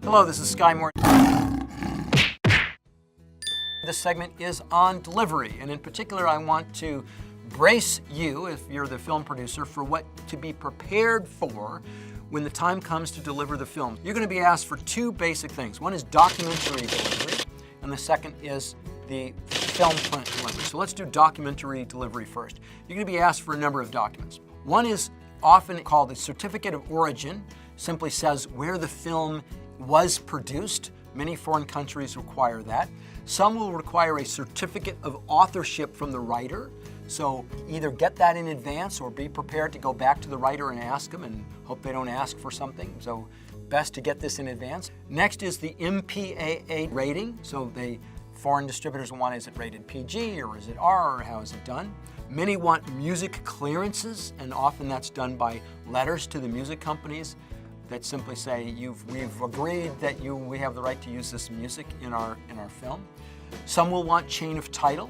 Hello, this is Sky Moore. This segment is on delivery, and in particular I want to brace you, if you're the film producer, for what to be prepared for when the time comes to deliver the film. You're going to be asked for two basic things. One is documentary delivery, and the second is the film print delivery. So let's do documentary delivery first. You're going to be asked for a number of documents. One is often called a certificate of origin, simply says where the film was produced. Many foreign countries require that. Some will require a certificate of authorship from the writer. So either get that in advance or be prepared to go back to the writer and ask them and hope they don't ask for something. So best to get this in advance. Next is the MPAA rating. So foreign distributors want, is it rated PG or is it R or how is it done? Many want music clearances, and often that's done by letters to the music companies that simply say we've agreed that we have the right to use this music in our film. Some will want chain of title,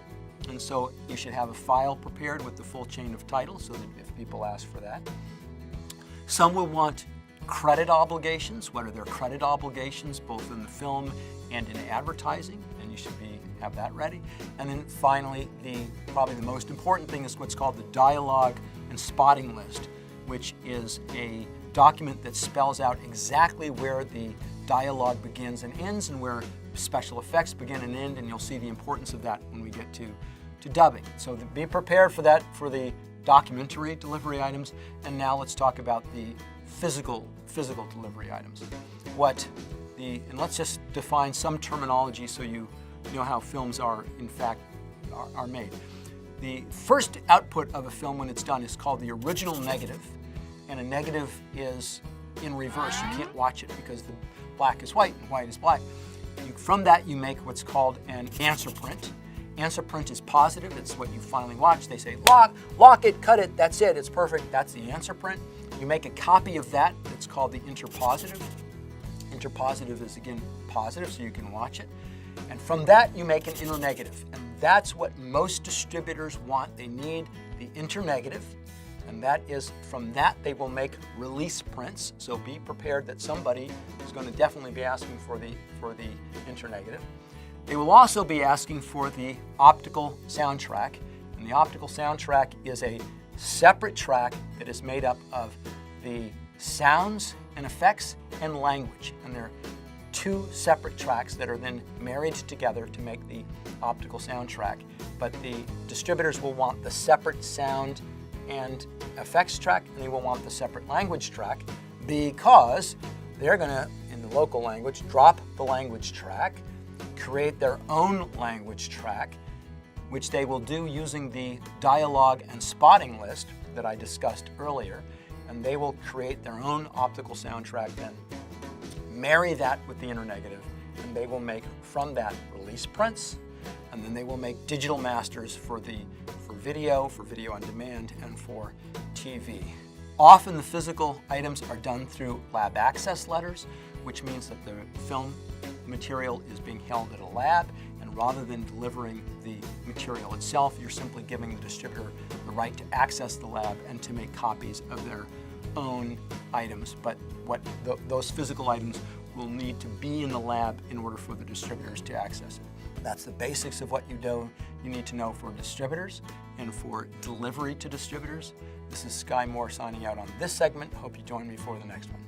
and so you should have a file prepared with the full chain of title so that if people ask for that. Some will want credit obligations. What are their credit obligations, both in the film and in advertising? And you should have that ready. And then finally, probably the most important thing is what's called the dialogue and spotting list, which is a document that spells out exactly where the dialogue begins and ends and where special effects begin and end, and you'll see the importance of that when we get to dubbing. So be prepared for that for the documentary delivery items. And now let's talk about the physical delivery items. And let's just define some terminology so you know how films are in fact are made. The first output of a film when it's done is called the original negative, and a negative is in reverse. You can't watch it because the black is white and white is black. From that you make what's called an answer print. Answer print is positive, it's what you finally watch. They say lock it, cut it, that's it, it's perfect, that's the answer print. You make a copy of that, it's called the interpositive. Interpositive is again positive, so you can watch it. And from that you make an internegative, and that's what most distributors want. They need the internegative, and that is from that they will make release prints. So be prepared that somebody is going to definitely be asking for the internegative. They will also be asking for the optical soundtrack, and the optical soundtrack is a separate track that is made up of the sounds and effects and language, and there are two separate tracks that are then married together to make the optical soundtrack. But the distributors will want the separate sound and effects track, and they will want the separate language track because they're going to, in the local language, drop the language track, create their own language track, which they will do using the dialogue and spotting list that I discussed earlier, and they will create their own optical soundtrack then, marry that with the internegative, and they will make from that release prints, and then they will make digital masters for video on demand, and for TV. Often the physical items are done through lab access letters, which means that the film material is being held at a lab, and rather than delivering the material itself, you're simply giving the distributor the right to access the lab and to make copies of their own items. But those physical items will need to be in the lab in order for the distributors to access it. That's the basics of what you need to know for distributors and for delivery to distributors. This is Sky Moore signing out on this segment. Hope you join me for the next one.